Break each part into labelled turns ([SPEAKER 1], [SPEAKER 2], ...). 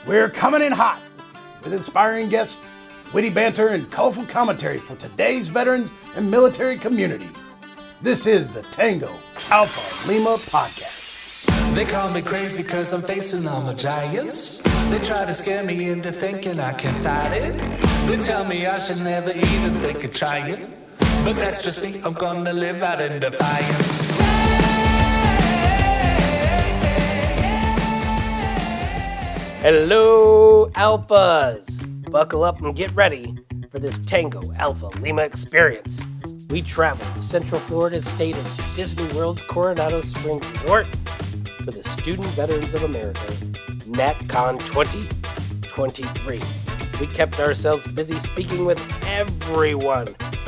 [SPEAKER 1] We're coming in hot with inspiring guests, witty banter, and colorful commentary for today's veterans and military community. This is the Tango Alpha Lima podcast.
[SPEAKER 2] They call me crazy cause I'm facing all my giants. They try to scare me into thinking I can fight it. They tell me I should never even think of trying. But that's just me, I'm gonna live out in defiance.
[SPEAKER 3] Hello, Alphas! Buckle up and get ready for this Tango Alpha Lima experience. We travel to Central Florida's state of Disney World's Coronado Springs Resort for the Student Veterans of America's NatCon 2023. We kept ourselves busy speaking with everyone,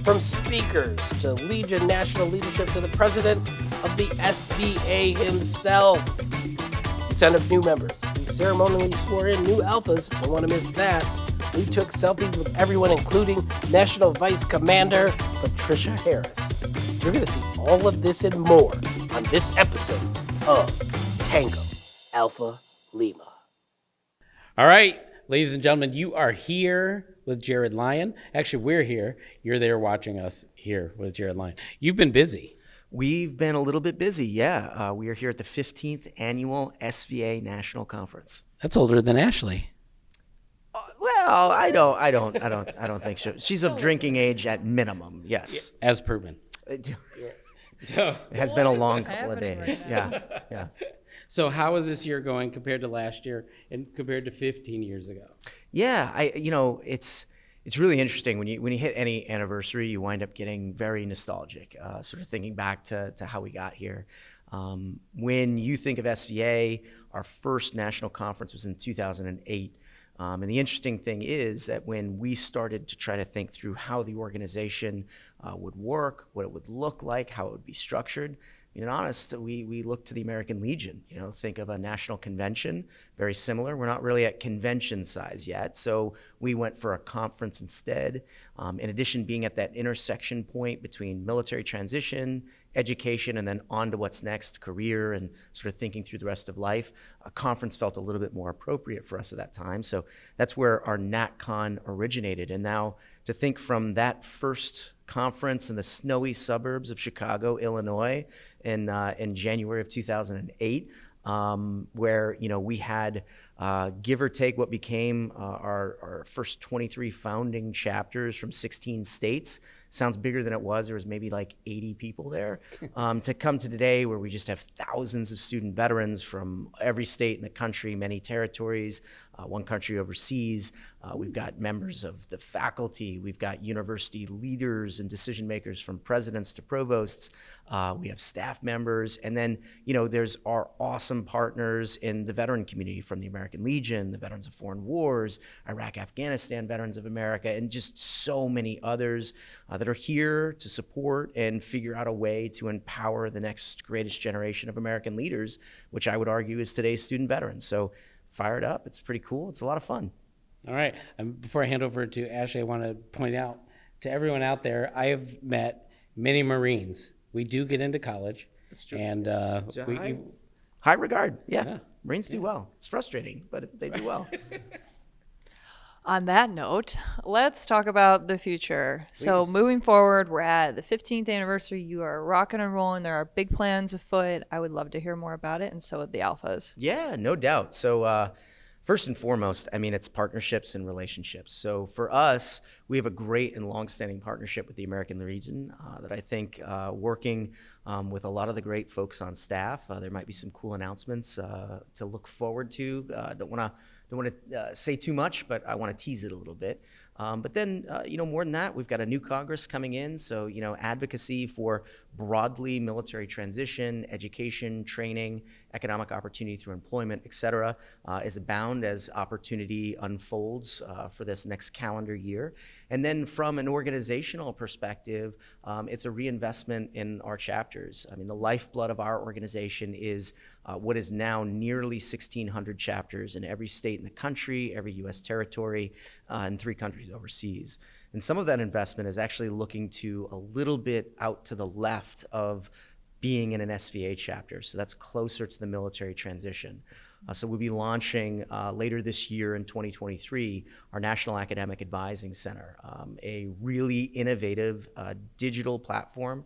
[SPEAKER 3] from speakers to Legion National Leadership to the president of the SVA himself. We signed up new members. We ceremonially swore in new Alphas. Don't want to miss that. We took selfies with everyone, including National Vice Commander Patricia Harris. You're going to see all of this and more on this episode of Tango Alpha Lima.
[SPEAKER 4] All right, ladies and gentlemen, you are here with Jared Lyon. Actually, we're here. You're there watching us here with Jared Lyon. You've been busy.
[SPEAKER 5] We've been a little bit busy, yeah. We are here at the 15th annual SVA National Conference.
[SPEAKER 4] That's older than Ashley.
[SPEAKER 5] Well, I don't think so. She's of drinking age at minimum, yes.
[SPEAKER 4] As proven. So
[SPEAKER 5] It has been a long couple of days. Yeah.
[SPEAKER 4] So how is this year going compared to last year and compared to 15 years ago?
[SPEAKER 5] Yeah, it's really interesting when you hit any anniversary, you wind up getting very nostalgic, sort of thinking back to how we got here. When you think of SVA, our first national conference was in 2008. And the interesting thing is that when we started to try to think through how the organization would work, what it would look like, how it would be structured, being honest, we look to the American Legion. Think of a national convention, very similar. We're not really at convention size yet, so we went for a conference instead. In addition, being at that intersection point between military transition, education, and then on to what's next, career, and sort of thinking through the rest of life, a conference felt a little bit more appropriate for us at that time. So that's where our NatCon originated. And now to think from that first conference in the snowy suburbs of Chicago, Illinois, in January of 2008, where we had give or take what became our first 23 founding chapters from 16 states. Sounds bigger than it was. There was maybe like 80 people there. To come to today where we just have thousands of student veterans from every state in the country, many territories, one country overseas. We've got members of the faculty. We've got university leaders and decision makers from presidents to provosts. We have staff members. And then, there's our awesome partners in the veteran community from the American Legion, the Veterans of Foreign Wars, Iraq, Afghanistan Veterans of America, and just so many others that are here to support and figure out a way to empower the next greatest generation of American leaders, which I would argue is today's student veterans. So fired up. It's pretty cool. It's a lot of fun.
[SPEAKER 4] All right. Before I hand over to Ashley, I want to point out to everyone out there, I have met many Marines. We do get into college. That's true. And
[SPEAKER 5] high regard. Yeah. Marines do well. It's frustrating, but they do well.
[SPEAKER 6] On that note, let's talk about the future. Please. So moving forward, we're at the 15th anniversary. You are rocking and rolling. There are big plans afoot. I would love to hear more about it, and so would the Alphas.
[SPEAKER 5] Yeah, no doubt. So first and foremost, it's partnerships and relationships. So for us, we have a great and longstanding partnership with the American Legion that I think working with a lot of the great folks on staff, there might be some cool announcements to look forward to. Don't want to say too much, but I want to tease it a little bit. But then, more than that, we've got a new Congress coming in. So, advocacy for broadly military transition, education, training, economic opportunity through employment, et cetera, is abound as opportunity unfolds for this next calendar year. And then from an organizational perspective, it's a reinvestment in our chapters. The lifeblood of our organization is what is now nearly 1,600 chapters in every state in the country, every U.S. territory, and 3 countries overseas. And some of that investment is actually looking to a little bit out to the left of being in an SVA chapter. So that's closer to the military transition. So we'll be launching later this year in 2023 our National Academic Advising Center, a really innovative digital platform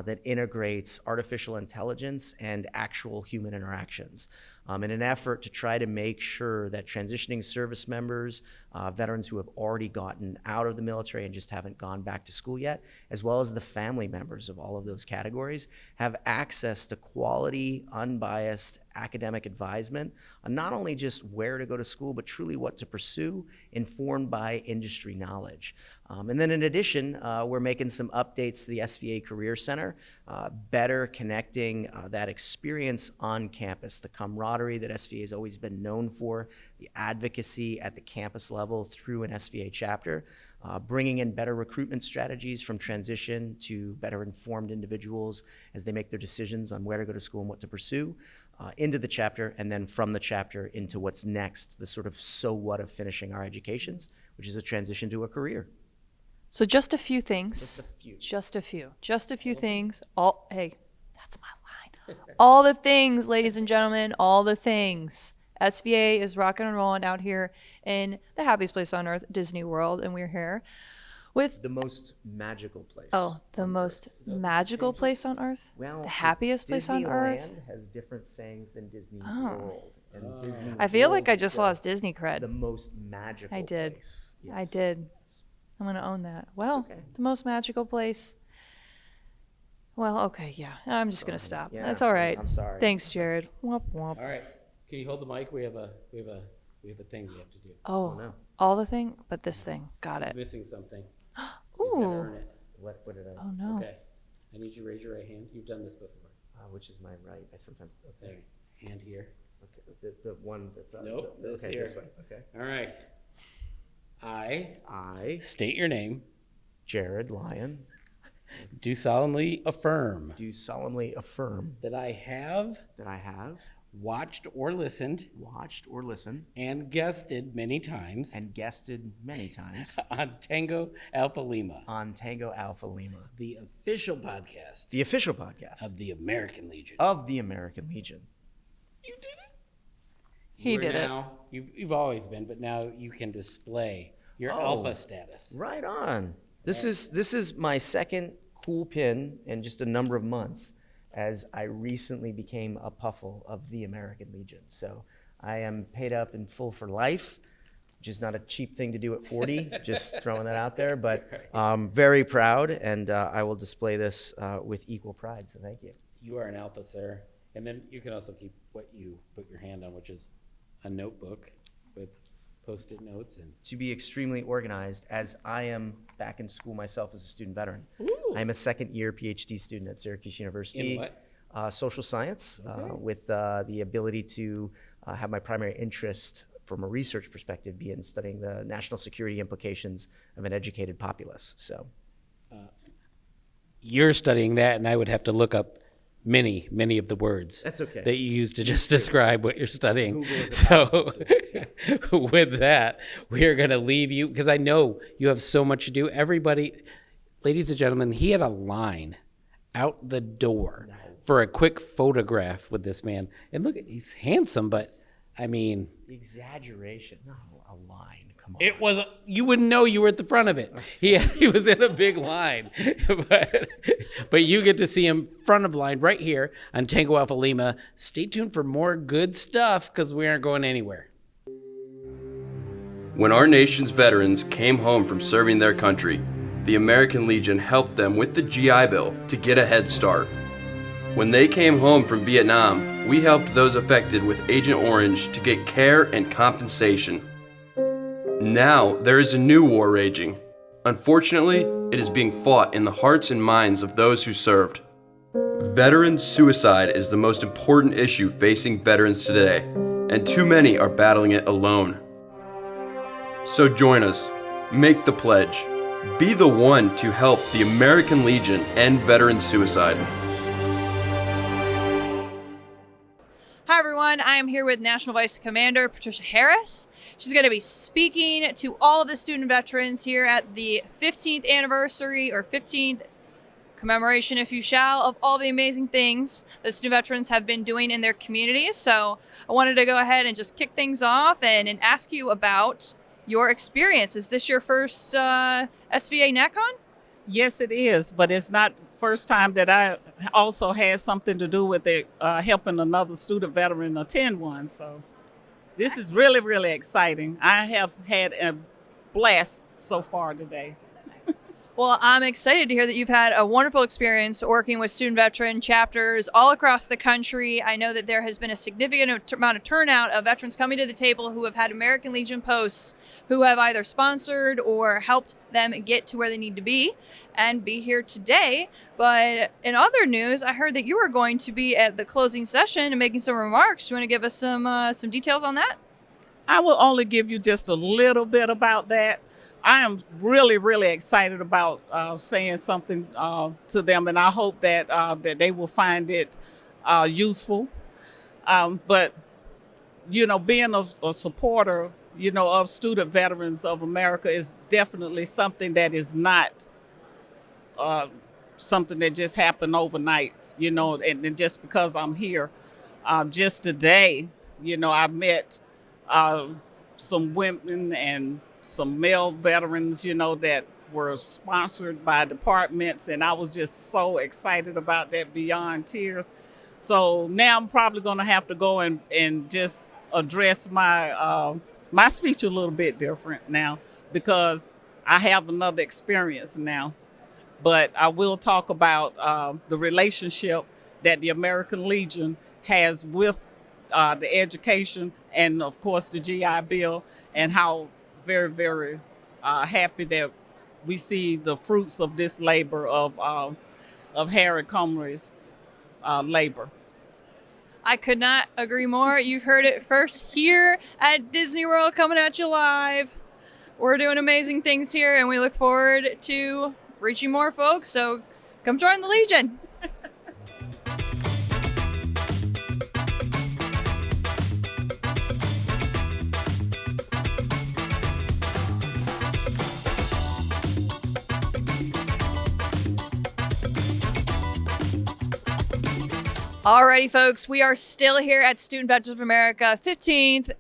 [SPEAKER 5] that integrates artificial intelligence and actual human interactions in an effort to try to make sure that transitioning service members, veterans who have already gotten out of the military and just haven't gone back to school yet, as well as the family members of all of those categories, have access to quality, unbiased academic advisement on not only just where to go to school, but truly what to pursue, informed by industry knowledge. And then in addition, we're making some updates to the SVA Career Center, better connecting that experience on campus, the camaraderie that SVA has always been known for, the advocacy at the campus level through an SVA chapter, bringing in better recruitment strategies from transition to better informed individuals as they make their decisions on where to go to school and what to pursue, into the chapter, and then from the chapter into what's next, the sort of so what of finishing our educations, which is a transition to a career.
[SPEAKER 6] So just a few things.
[SPEAKER 5] Just a few.
[SPEAKER 6] Just a few things. Hey, that's my line. All the things, ladies and gentlemen, all the things. SVA is rocking and rolling out here in the happiest place on earth, Disney World, and we're here with
[SPEAKER 5] The most magical place.
[SPEAKER 6] the most magical place on earth,
[SPEAKER 5] Well,
[SPEAKER 6] the happiest place on earth.
[SPEAKER 5] Disneyland has different sayings than Disney World. And Disney
[SPEAKER 6] I feel like
[SPEAKER 5] World
[SPEAKER 6] I
[SPEAKER 5] is
[SPEAKER 6] just
[SPEAKER 5] the-
[SPEAKER 6] lost Disney cred.
[SPEAKER 5] The most magical
[SPEAKER 6] I did.
[SPEAKER 5] place.
[SPEAKER 6] I
[SPEAKER 5] Yes.
[SPEAKER 6] did. I'm gonna own that. Well,
[SPEAKER 5] okay.
[SPEAKER 6] the most magical place. Well, okay, yeah. I'm just gonna stop.
[SPEAKER 5] Yeah,
[SPEAKER 6] That's all right.
[SPEAKER 5] I'm sorry.
[SPEAKER 6] Thanks, Jared. Womp womp.
[SPEAKER 4] All right. Can you hold the mic? We have a thing we have to do.
[SPEAKER 6] Oh,
[SPEAKER 5] no.
[SPEAKER 6] all the thing, but this thing. Got
[SPEAKER 4] He's
[SPEAKER 6] it.
[SPEAKER 4] missing something. He's got to
[SPEAKER 6] Ooh.
[SPEAKER 4] earn it.
[SPEAKER 5] What did I?
[SPEAKER 6] Oh no.
[SPEAKER 4] Okay. I need you to raise your right hand. You've done this before.
[SPEAKER 5] Which is my right? I sometimes.
[SPEAKER 4] There.
[SPEAKER 5] Okay.
[SPEAKER 4] Hand here.
[SPEAKER 5] Okay. The one that's up.
[SPEAKER 4] Nope, this
[SPEAKER 5] Okay.
[SPEAKER 4] here.
[SPEAKER 5] This way. Okay.
[SPEAKER 4] All right.
[SPEAKER 5] I,
[SPEAKER 4] State your name.
[SPEAKER 5] Jared Lyon,
[SPEAKER 4] Do solemnly affirm
[SPEAKER 5] do solemnly affirm
[SPEAKER 4] that I have
[SPEAKER 5] that I have
[SPEAKER 4] watched or listened
[SPEAKER 5] watched or listened
[SPEAKER 4] and guested many times
[SPEAKER 5] and guested many times
[SPEAKER 4] on Tango Alpha Lima,
[SPEAKER 5] on Tango Alpha Lima,
[SPEAKER 4] the official podcast
[SPEAKER 5] the official podcast
[SPEAKER 4] of the American Legion.
[SPEAKER 5] of the American Legion.
[SPEAKER 4] You did it.
[SPEAKER 6] He
[SPEAKER 4] You are
[SPEAKER 6] did it.
[SPEAKER 4] now, you've always been, but now you can display your alpha status.
[SPEAKER 5] Right on. This is my second cool pin in just a number of months, as I recently became a puffle of the American Legion. So I am paid up in full for life, which is not a cheap thing to do at 40, just throwing that out there, but very proud, and I will display this with equal pride, so thank you.
[SPEAKER 4] You are an alpha, sir. And then you can also keep what you put your hand on, which is a notebook with Post-it notes. And
[SPEAKER 5] To be extremely organized, as I am back in school myself as a student veteran.
[SPEAKER 4] Ooh.
[SPEAKER 5] I'm a second-year PhD student at Syracuse University.
[SPEAKER 4] In what?
[SPEAKER 5] Social science, with the ability to have my primary interest from a research perspective be in studying the national security implications of an educated populace. So
[SPEAKER 4] You're studying that, and I would have to look up many of the words
[SPEAKER 5] That's okay.
[SPEAKER 4] that you use to just describe what you're studying. So with that, we are going to leave you, because I know you have so much to do. Everybody, ladies and gentlemen, he had a line out the door for a quick photograph with this man. And look, he's handsome, but I mean,
[SPEAKER 5] exaggeration. No, a line. Come on.
[SPEAKER 4] it was, you wouldn't know you were at the front of it. He was in a big line. But you get to see him front of line right here on Tango Alpha Lima. Stay tuned for more good stuff, because we aren't going anywhere.
[SPEAKER 7] When our nation's veterans came home from serving their country, the American Legion helped them with the GI Bill to get a head start. When they came home from Vietnam, we helped those affected with Agent Orange to get care and compensation. Now there is a new war raging. Unfortunately, it is being fought in the hearts and minds of those who served. Veteran suicide is the most important issue facing veterans today, and too many are battling it alone. So join us, make the pledge, be the one to help the American Legion end veteran suicide.
[SPEAKER 6] Hi everyone, I am here with National Vice Commander Patricia Harris. She's going to be speaking to all of the student veterans here at the 15th anniversary or 15th commemoration, if you shall, of all the amazing things the student veterans have been doing in their communities. So I wanted to go ahead and just kick things off and ask you about your experience. Is this your first SVA NatCon?
[SPEAKER 8] Yes, it is, but it's not first time that I also had something to do with it, helping another student veteran attend one. So this is really, really exciting. I have had a blast so far today.
[SPEAKER 6] Well, I'm excited to hear that you've had a wonderful experience working with student veteran chapters all across the country. I know that there has been a significant amount of turnout of veterans coming to the table who have had American Legion posts, who have either sponsored or helped them get to where they need to be and be here today. But in other news, I heard that you were going to be at the closing session and making some remarks. Do you want to give us some details on that?
[SPEAKER 8] I will only give you just a little bit about that. I am really, really excited about saying something to them, and I hope that that they will find it useful. But, being a supporter, of student veterans of America is definitely something that is not something that just happened overnight, and just because I'm here. Just today, I met some women and some male veterans, that were sponsored by departments, and I was just so excited about that beyond tears. So now I'm probably going to have to go and just address my my speech a little bit different now because I have another experience now. But I will talk about the relationship that the American Legion has with the education and, of course, the GI Bill, and how very, very happy that we see the fruits of this labor of Harry Comrie's labor.
[SPEAKER 6] I could not agree more. You've heard it first here at Disney World, coming at you live. We're doing amazing things here, and we look forward to reaching more folks. So come join the Legion. Alrighty, folks, we are still here at Student Veterans of America 15th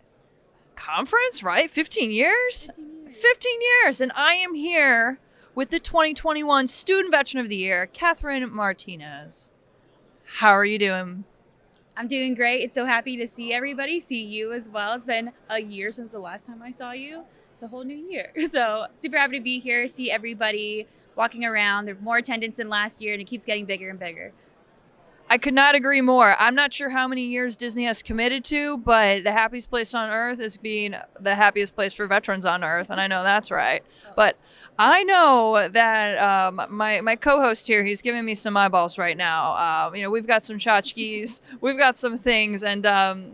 [SPEAKER 6] conference, right? 15 years? 15 years. And I am here with the 2021 Student Veteran of the Year, Katherine Martinez. How are you doing?
[SPEAKER 9] I'm doing great. It's so happy to see everybody, see you as well. It's been a year since the last time I saw you. It's a whole new year. So super happy to be here, see everybody walking around. There's more attendance than last year, and it keeps getting bigger and bigger.
[SPEAKER 6] I could not agree more. I'm not sure how many years Disney has committed to, but the happiest place on earth is being the happiest place for veterans on earth, and I know that's right. But I know that my co-host here, he's giving me some eyeballs right now. We've got some tchotchkes, we've got some things, and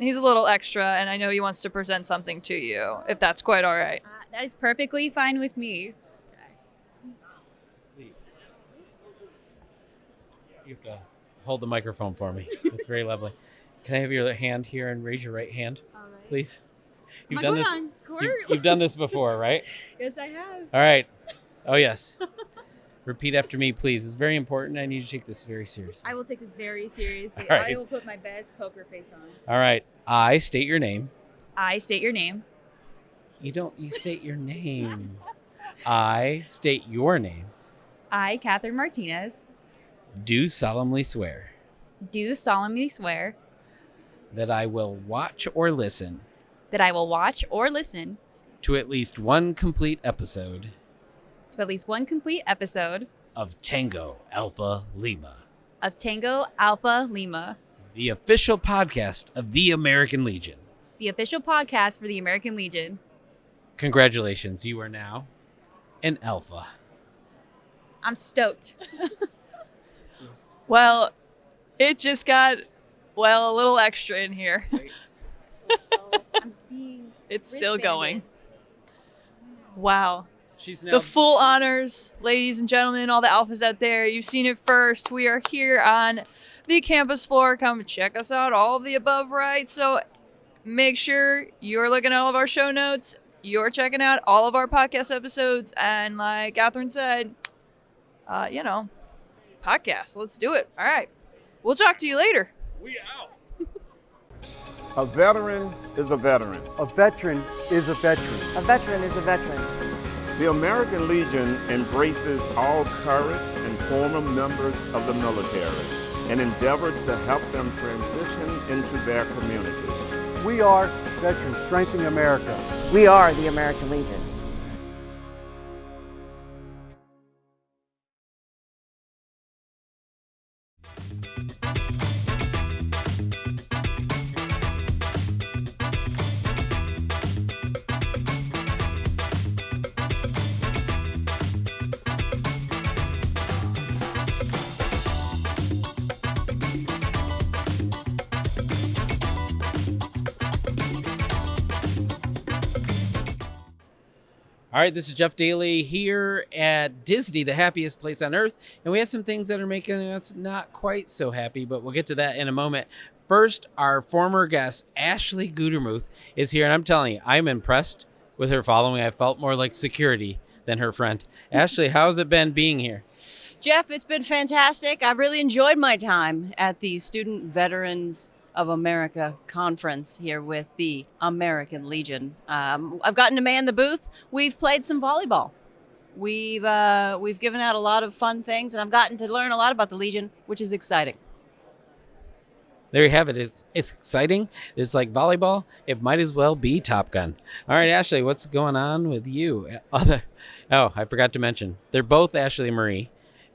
[SPEAKER 6] he's a little extra, and I know he wants to present something to you, if that's quite all right.
[SPEAKER 9] That is perfectly fine with me.
[SPEAKER 4] Please. You have to hold the microphone for me. That's very lovely. Can I have your hand here and raise your right hand, please? You've done this. You've done this before, right?
[SPEAKER 9] Yes, I have.
[SPEAKER 4] All right. Oh, yes. Repeat after me, please. It's very important. I need you to take this very seriously.
[SPEAKER 9] I will take this very seriously.
[SPEAKER 4] All right.
[SPEAKER 9] I will put my best poker face on.
[SPEAKER 4] All right. I state your name.
[SPEAKER 9] I state your name.
[SPEAKER 4] You state your name. I state your name.
[SPEAKER 9] I, Katherine Martinez,
[SPEAKER 4] Do solemnly swear
[SPEAKER 9] do solemnly swear
[SPEAKER 4] that I will watch or listen
[SPEAKER 9] that I will watch or listen
[SPEAKER 4] to at least one complete episode
[SPEAKER 9] to at least one complete episode
[SPEAKER 4] of Tango Alpha Lima,
[SPEAKER 9] of Tango Alpha Lima,
[SPEAKER 4] the official podcast of the American Legion.
[SPEAKER 9] the official podcast for the American Legion.
[SPEAKER 4] Congratulations, you are now an Alpha.
[SPEAKER 9] I'm stoked.
[SPEAKER 6] Well, it just got, a little extra in here.
[SPEAKER 9] I'm being
[SPEAKER 6] It's still
[SPEAKER 9] wristbanded.
[SPEAKER 6] going. Wow.
[SPEAKER 4] She's now
[SPEAKER 6] The full honors, ladies and gentlemen, all the alphas out there. You've seen it first. We are here on the campus floor. Come check us out, all of the above, right? So make sure you're looking at all of our show notes. You're checking out all of our podcast episodes. And like Katherine said, podcast. Let's do it. All right. We'll talk to you later.
[SPEAKER 4] We out.
[SPEAKER 10] A veteran is a veteran.
[SPEAKER 11] A veteran is a veteran.
[SPEAKER 12] A veteran is a veteran.
[SPEAKER 10] The American Legion embraces all current and former members of the military and endeavors to help them transition into their communities.
[SPEAKER 11] We are Veterans Strengthening America.
[SPEAKER 12] We are the American Legion.
[SPEAKER 4] All right, this is Jeff Daly here at Disney, the happiest place on earth. And we have some things that are making us not quite so happy, but we'll get to that in a moment. First, our former guest, Ashley Gutermuth, is here. And I'm telling you, I'm impressed with her following. I felt more like security than her friend. Ashley, how's it been being here?
[SPEAKER 13] Jeff, it's been fantastic. I've really enjoyed my time at the Student Veterans of America conference here with the American Legion. I've gotten to man the booth. We've played some volleyball. We've given out a lot of fun things, and I've gotten to learn a lot about the Legion, which is exciting.
[SPEAKER 4] There you have it. It's exciting. It's like volleyball. It might as well be Top Gun. All right, Ashley, what's going on with you? Oh, I forgot to mention. They're both Ashley Marie,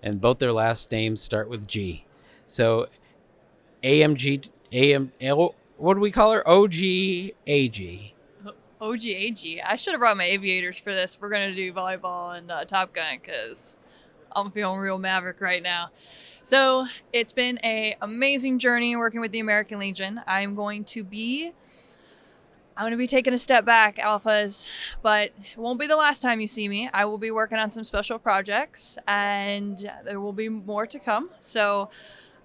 [SPEAKER 4] and both their last names start with G. So what do we call her? OGAG.
[SPEAKER 6] OGAG. I should have brought my aviators for this. We're going to do volleyball and Top Gun because I'm feeling real maverick right now. So it's been an amazing journey working with the American Legion. I'm going to be taking a step back, Alphas, but it won't be the last time you see me. I will be working on some special projects, and there will be more to come. So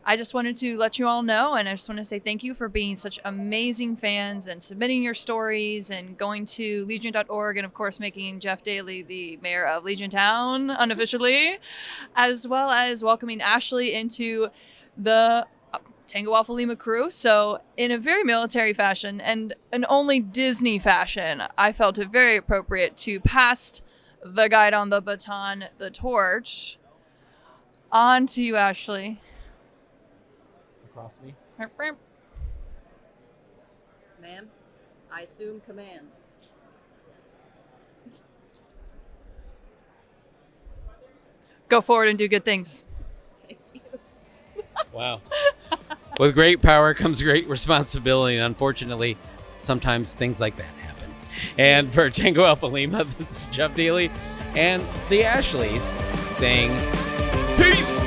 [SPEAKER 6] I just wanted to let you all know, and I just want to say thank you for being such amazing fans and submitting your stories and going to legion.org and, of course, making Jeff Daly the mayor of Legion Town unofficially, as well as welcoming Ashley into the Tango Alpha Lima crew. So in a very military fashion and an only Disney fashion, I felt it very appropriate to pass the guide on the baton, the torch, on to you, Ashley.
[SPEAKER 4] Across me.
[SPEAKER 13] Ma'am, I assume command.
[SPEAKER 6] Go forward and do good things.
[SPEAKER 13] Thank you.
[SPEAKER 4] Wow. With great power comes great responsibility, and unfortunately, sometimes things like that happen. And for Tango Alpha Lima, this is Jeff Daly and the Ashleys saying, peace!